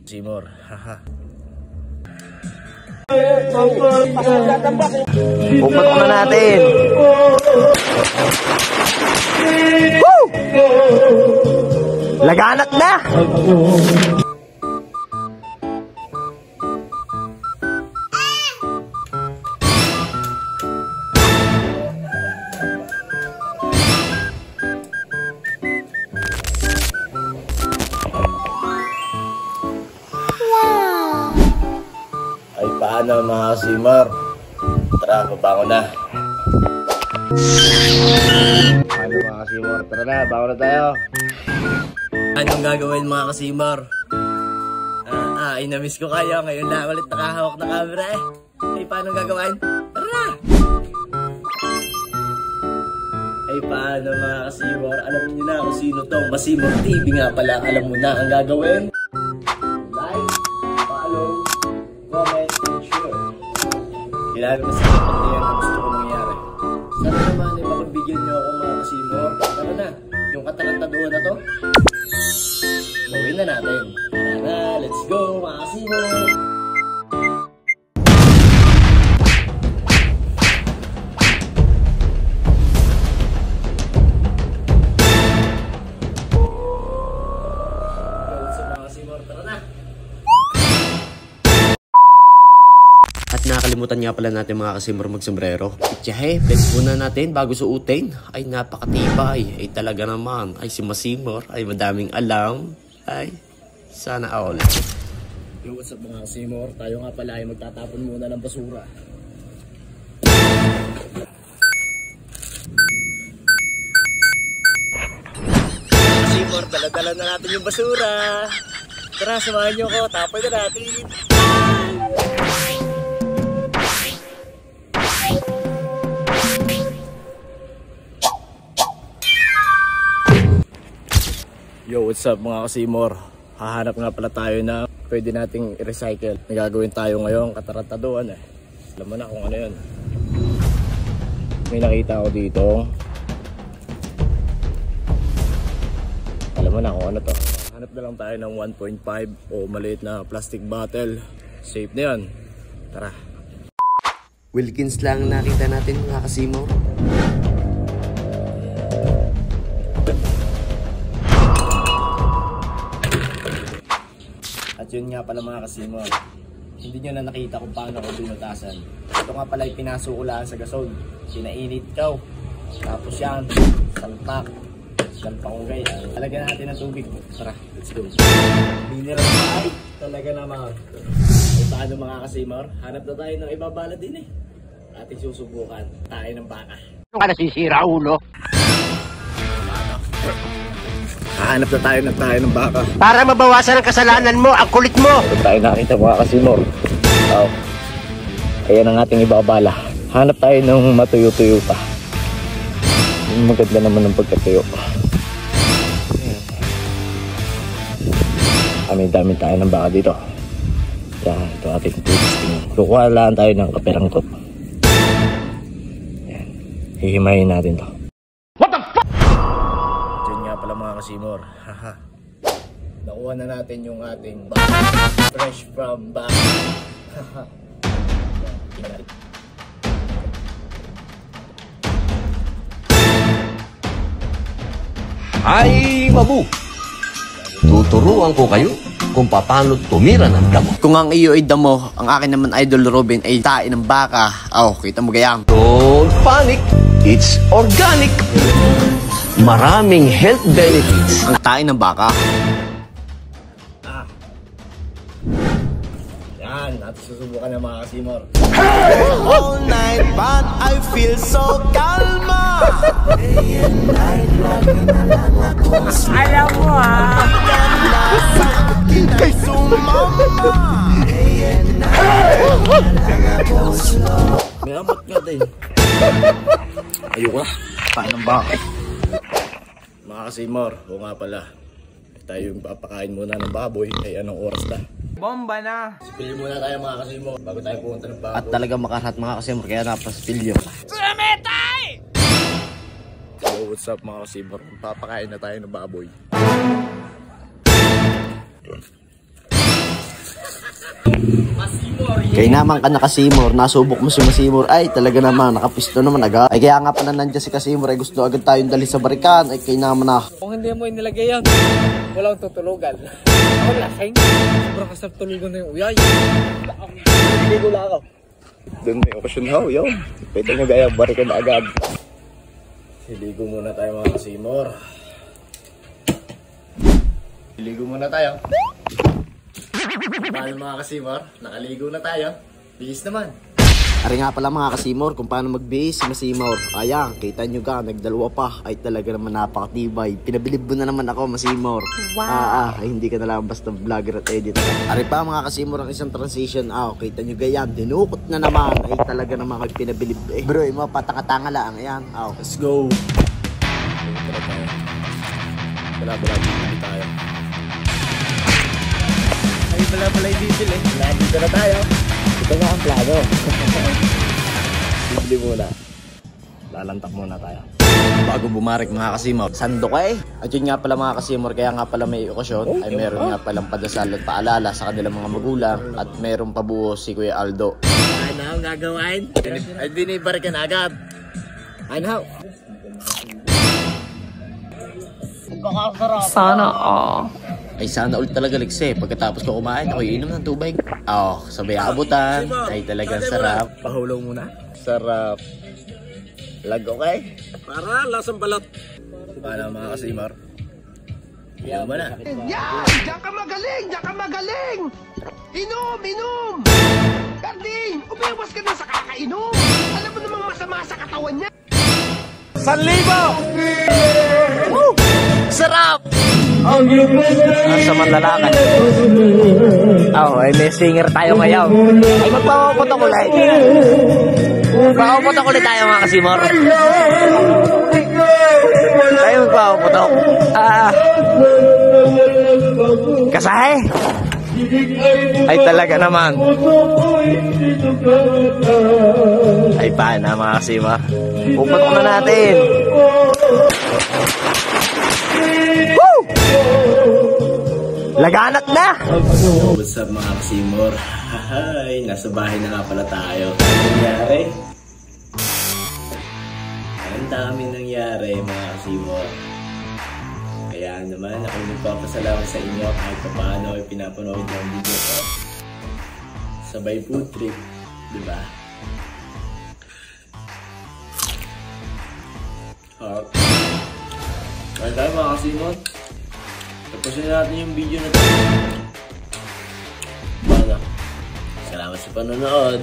Simor, haha. Pupat na natin. Woo! Laganat na. Ay paano mga Simor? Tara, mabangon na. Paano mga Simor? Tara na, bangon na tayo. Anong gagawin mga Kasimor? Inamiss ko kayo. Ngayon lang ulit nakahawak na camera eh. Ay paano gagawin? Tara! Ay paano mga Kasimor? Alam niyo na kung sino tong Masimor TV nga pala. Alam mo na ang gagawin? Like, follow, comment, and share. Kailangan mo sa kapag yan ang gusto ko mangyari. Sana naman ay mapagbigyan nyo ako mga Kasimor. Tara na, yung katarantaduhan na to. Gawin na natin. Tara, let's go mga Kasimor! At nakakalimutan nga pala natin mga Kasimor magsombrero. Ityahe, best muna natin bago suotin. Ay napakatibay. Ay talaga naman. Ay si Masimor. Ay madaming alam. Ay sana all. Yo, what's up mga Kasimor? Tayo nga pala ay magtatapon muna ng basura. Kasimor, dala-dala na natin yung basura. Tara, samahan nyo ko. Tapon na natin. Yo, what's up mga Kasimor? Hahanap nga pala tayo na pwede nating i-recycle. May gagawin tayo ngayon, katarantaduhan eh. Alam mo na kung ano yun. May nakita ako dito. Alam mo na kung ano to. Hanap na lang tayo ng 1.5 o maliit na plastic bottle. Safe na yun. Tara. Wilkins lang nakita natin mga Kasimor. At yun nga pala mga Kasimor, hindi nyo na nakita kung paano ako binutasan. Ito nga pala ay pinasok ko lang sa gasol. Pinainit ikaw. Tapos yan, salpak. Salpangugay. Talagyan natin ng tubig. Tara, let's go. Mineral na ay. Talaga naman. Ay paano mga Kasimor? Hanap na tayo ng ibabala din eh. Ating susubukan. Tayo ng baka. Ano ka nasisira, ulo? Hanap na tayo ng baka. Para mabawasan ang kasalanan mo, ang kulit mo. Ito tayo nakita mga Kasimor. Oh. Ayan ang ating ibabala. Hanap tayo ng matuyo-tuyo pa. Maganda naman ng pagkatuyo. May dami tayo ng baka dito. Yan, ito ating testing. Kukuha lang tayo ng kaperangkot. Yan. Hihimayin natin to. What the fuck? Yun nga pala mga Kasimor. Haha. Nakuha na natin yung ating baka. Fresh from baka. Haha. Ay, babu! Tuturuan ko kayo kung paano tumira ng damo. Kung ang iyo ay damo, ang akin naman Idol Robin ay tae ng baka. Kita mo gayang. Don't panic! It's organic! Maraming health benefits. Ang tae ng baka. Yan, at susubukan ng mga Kasimor. All night, but I feel so calma. Day and night, lagi na lang ako. Alam mo Kay sumama. Day and night, lagi na lang ako slow. May amat nga din. Ayoko na. Pain ng baka. Mga Kasimor, o nga pala. Tayo yung papakain muna ng baboy. Ay anong oras na? Bomba na. Spil muna tayo mga Kasimor bago tayo pumunta ng baboy. At talaga makarat mga Kasimor, kaya napaspilyo. So what's up mga Kasimor? Papakain na tayo ng baboy. Kaya naman ka na Kasimor, nasubok mo si Masimor, ay talaga naman, nakapisto naman agad. Ay kaya nga pala nandiyan si Kasimor, ay gusto agad tayong dali sa barikan, ay kaya naman na. Kung hindi mo inilagay yan, walang tutulugan. Ako lasing. Sobrang kasap tulugan na yung uyay. Hindi ko lang ako. Doon may okasyon ho, yun. Pwede nyo gaya, barikan na agad. Siligo muna tayo mga Kasimor. Siligo muna tayo. Paano mga Kasimor? Nakaligo na tayo. Bihis naman. Ari nga pala mga Kasimor, kung paano magbihis si Masimor. Ayan, kita nyo ka, nagdalawa pa. Ay talaga naman napakatibay. Pinabilib mo na naman ako, Masimor. Wow. Ay hindi ka na lang basta vlogger at editor. Ari pa mga Kasimor, ang isang transition. Kita nyo gayan, dinukot na naman. Ay talaga naman kay pinabilib. Bro, yung mga patanga-tanga lang. Ayan, Let's go. Bala tayo. Ay, bala yung bibili. Dito na tayo. Ito nga ang plano. Bibili muna. Lalantak muna tayo. bago bumarik mga Kasimor, sandok At yun nga pala mga Kasimor, kaya nga pala may okasyon ay meron nga palang padasal at paalala sa kanilang mga magulang at meron pabuo si Kuya Aldo. Ano ang gagawin? Ay binibarikan agad. Ano? Sana all. Ay sana ulit talaga ligse. Pagkatapos ko kumain, ako'y inom ng tubig. Sabay abutan. Ay talagang sarap. Pahulaw muna. Sarap. Lag okay? Para lasang balot. Paano mga Kasimor? Inom mo na. Yan! Diyan ka magaling! Diyan ka magaling! Inom! Inom! Garding! Umiwas ka na sa kakainom! Alam mo namang masama sa katawan niya! 1,000! Sarap! Sa manlalakan. Ay may singer tayo ngayon. Ay magpapaputok ulit. Magpapaputok ulit tayo mga Kasimor. Tayo magpapaputok. Kasahe? Ay talaga naman. Ay paano mga Kasimor? Puputok na natin. Laganat na! What's up mga Kasimor? Hi! Nasa bahay na nga pala tayo. Ano nangyari? Ang dami nangyari mga Kasimor. Kaya naman ako nagpapasalamat sa inyo kahit pa paano ay pinapanood ng video ko. Sabay food trip, diba? Kaya tayo mga Kasimor. Tapusin natin yung video na ito. Salamat sa panonood.